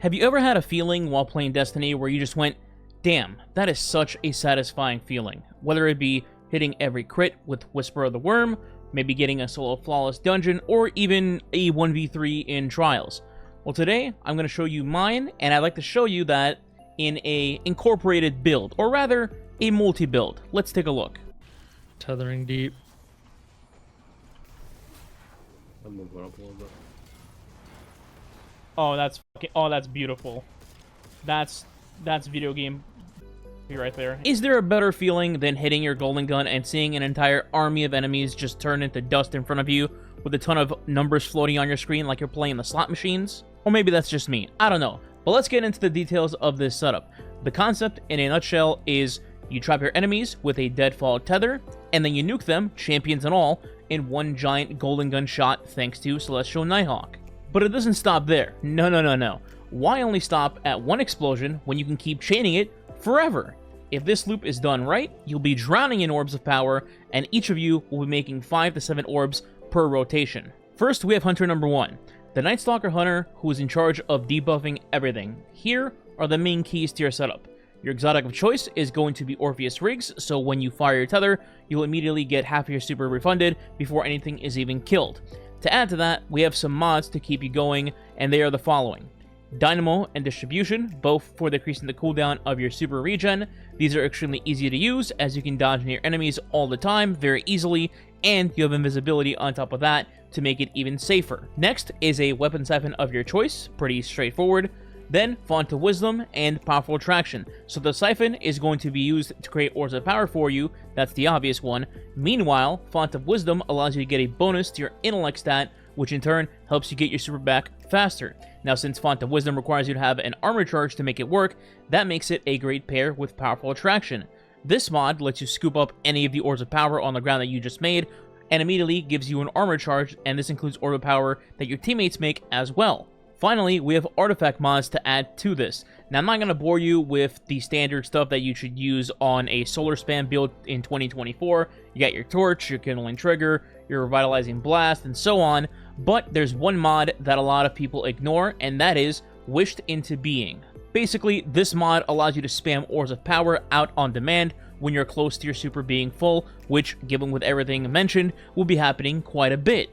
Have you ever had a feeling while playing Destiny where you just went, damn, that is such a satisfying feeling? Whether it be hitting every crit with Whisper of the Worm, maybe getting a solo flawless dungeon, or even a 1v3 in Trials. Well, today I'm going to show you mine, and I'd like to show you that in a incorporated build, or rather, a multi-build. Let's take a look. Tethering deep. I'm moving up a little bit. Oh, that's beautiful. That's video game right there. Is there a better feeling than hitting your golden gun and seeing an entire army of enemies just turn into dust in front of you with a ton of numbers floating on your screen like you're playing the slot machines? Or maybe that's just me. I don't know. But let's get into the details of this setup. The concept, in a nutshell, is you trap your enemies with a deadfall tether, and then you nuke them, champions and all, in one giant golden gun shot thanks to Celestial Nighthawk. But it doesn't stop there. No. Why only stop at one explosion when you can keep chaining it forever? If this loop is done right, you'll be drowning in orbs of power, and each of you will be making 5 to 7 orbs per rotation. First, we have Hunter number 1, the Nightstalker Hunter who is in charge of debuffing everything. Here are the main keys to your setup. Your exotic of choice is going to be Orpheus Rigs, so when you fire your tether, you'll immediately get half of your super refunded before anything is even killed. To add to that, we have some mods to keep you going, and they are the following. Dynamo and Distribution, both for decreasing the cooldown of your super regen. These are extremely easy to use, as you can dodge near enemies all the time very easily, and you have invisibility on top of that to make it even safer. Next is a Weapon Siphon of your choice, pretty straightforward. Then, Font of Wisdom and Powerful Attraction. So the Siphon is going to be used to create Orbs of Power for you, that's the obvious one. Meanwhile, Font of Wisdom allows you to get a bonus to your Intellect stat, which in turn helps you get your super back faster. Now, since Font of Wisdom requires you to have an armor charge to make it work, that makes it a great pair with Powerful Attraction. This mod lets you scoop up any of the Orbs of Power on the ground that you just made, and immediately gives you an armor charge, and this includes Orb of Power that your teammates make as well. Finally, we have artifact mods to add to this. Now, I'm not going to bore you with the standard stuff that you should use on a solar spam build in 2024. You got your torch, your kindling trigger, your revitalizing blast, and so on. But there's one mod that a lot of people ignore, and that is Wished into Being. Basically, this mod allows you to spam Orbs of Power out on demand when you're close to your super being full, which, given with everything mentioned, will be happening quite a bit.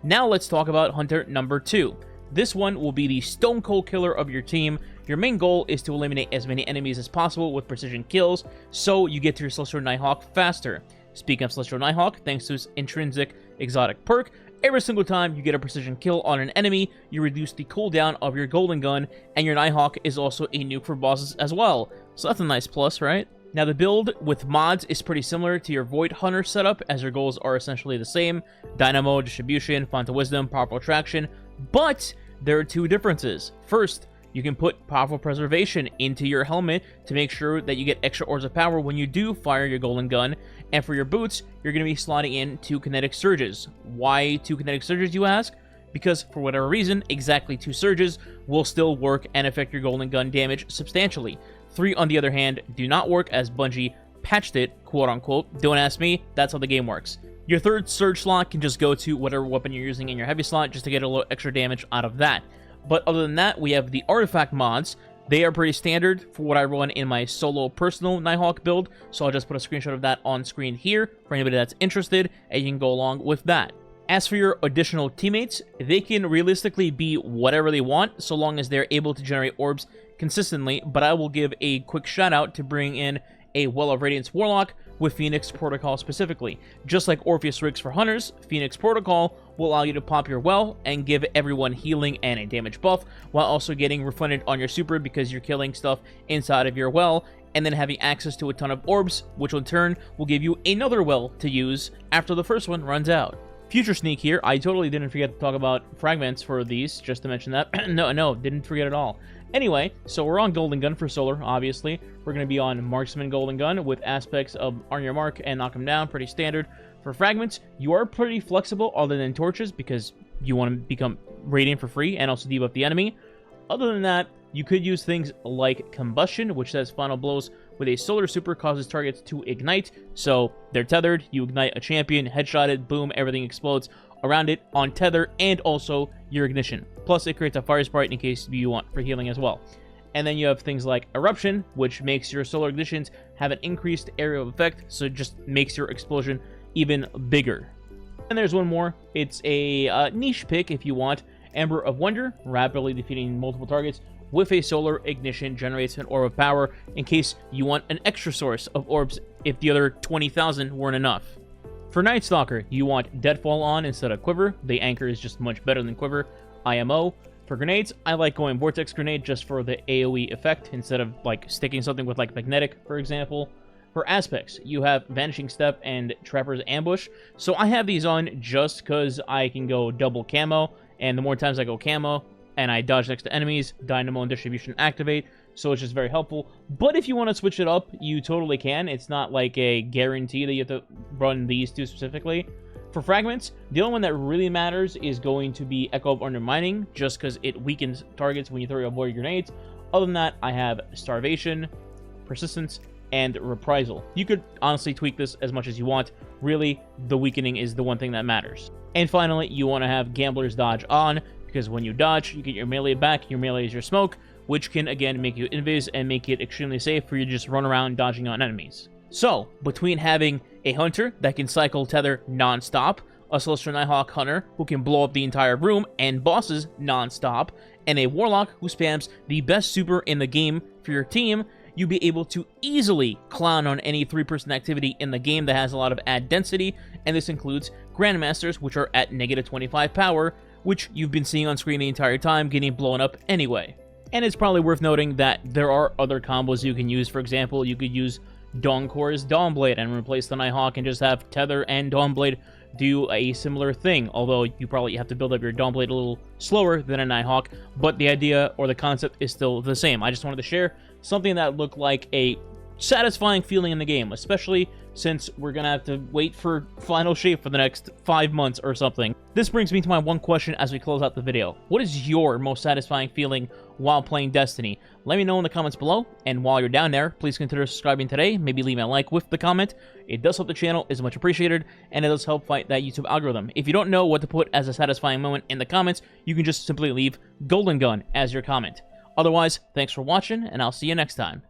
Now let's talk about Hunter number 2. This one will be the stone cold killer of your team. Your main goal is to eliminate as many enemies as possible with precision kills, so you get to your Celestial Nighthawk faster. Speaking of Celestial Nighthawk, thanks to its intrinsic exotic perk, every single time you get a precision kill on an enemy, you reduce the cooldown of your golden gun, and your Nighthawk is also a nuke for bosses as well. So that's a nice plus, right? Now, the build with mods is pretty similar to your Void Hunter setup, as your goals are essentially the same. Dynamo, Distribution, Font of Wisdom, Powerful Attraction, but there are two differences. First, you can put Powerful Preservation into your helmet to make sure that you get extra Orbs of Power when you do fire your golden gun, and for your boots, you're going to be slotting in 2 Kinetic Surges. Why 2 Kinetic Surges, you ask? Because, for whatever reason, exactly 2 surges will still work and affect your golden gun damage substantially. 3, on the other hand, do not work, as Bungie patched it, quote-unquote. Don't ask me, that's how the game works. Your third surge slot can just go to whatever weapon you're using in your heavy slot just to get a little extra damage out of that. But other than that, we have the artifact mods. They are pretty standard for what I run in my solo personal Nighthawk build, so I'll just put a screenshot of that on screen here for anybody that's interested, and you can go along with that. As for your additional teammates, they can realistically be whatever they want, so long as they're able to generate orbs consistently, but I will give a quick shout out to bring in a Well of Radiance Warlock with Phoenix Protocol specifically. Just like Orpheus Rigs for Hunters, Phoenix Protocol will allow you to pop your well and give everyone healing and a damage buff, while also getting refunded on your super because you're killing stuff inside of your well, and then having access to a ton of orbs, which in turn will give you another well to use after the first one runs out. Future sneak here, I totally didn't forget to talk about fragments for these, just to mention that. No, didn't forget at all. Anyway, so we're on Golden Gun for Solar, obviously. We're going to be on Marksman Golden Gun with aspects of on your mark and knock them down, pretty standard. For fragments, you are pretty flexible other than torches because you want to become radiant for free and also debuff the enemy. Other than that, you could use things like Combustion, which says Final Blows with a Solar Super causes targets to ignite. So they're tethered, you ignite a champion, headshot it, boom, everything explodes. around it on tether and also your ignition. Plus, it creates a fire sprite in case you want for healing as well. And then you have things like Eruption, which makes your solar ignitions have an increased area of effect, so it just makes your explosion even bigger. And there's one more. It's a niche pick if you want. Ember of Wonder, rapidly defeating multiple targets with a solar ignition, generates an orb of power in case you want an extra source of orbs if the other 20,000 weren't enough. For Nightstalker, you want Deadfall on instead of Quiver. The anchor is just much better than Quiver. IMO. For grenades, I like going Vortex Grenade just for the AoE effect instead of like sticking something with like Magnetic, for example. For aspects, you have Vanishing Step and Trapper's Ambush. So I have these on just because I can go double camo, and the more times I go camo and I dodge next to enemies, Dynamo and Distribution activate, so it's just very helpful. But if you want to switch it up, you totally can. It's not like a guarantee that you have to run these two specifically. For fragments, the only one that really matters is going to be Echo of Undermining, just because it weakens targets when you throw your void grenades. Other than that, I have Starvation, Persistence, and Reprisal. You could honestly tweak this as much as you want. Really, the weakening is the one thing that matters. And finally, you want to have Gambler's Dodge on, because when you dodge, you get your melee back. Your melee is your smoke, which can, again, make you invis and make it extremely safe for you to just run around dodging on enemies. So, between having a Hunter that can cycle tether non-stop, a Celestial Nighthawk Hunter who can blow up the entire room and bosses non-stop, and a Warlock who spams the best super in the game for your team, you'll be able to easily clown on any 3-person activity in the game that has a lot of ad density, and this includes Grandmasters, which are at negative 25 power, which you've been seeing on screen the entire time, getting blown up anyway. And it's probably worth noting that there are other combos you can use. For example, you could use Dawncore's Dawnblade and replace the Nighthawk and just have Tether and Dawnblade do a similar thing, although you probably have to build up your Dawnblade a little slower than a Nighthawk, but the idea or the concept is still the same. I just wanted to share something that looked like a satisfying feeling in the game, especially since we're gonna have to wait for final shape for the next 5 months or something. This brings me to my one question as we close out the video. What is your most satisfying feeling while playing Destiny? Let me know in the comments below, and while you're down there, please consider subscribing today. Maybe leave a like with the comment. It does help the channel, is much appreciated, and it does help fight that YouTube algorithm. If you don't know what to put as a satisfying moment in the comments, you can just simply leave Golden Gun as your comment. Otherwise, thanks for watching, and I'll see you next time.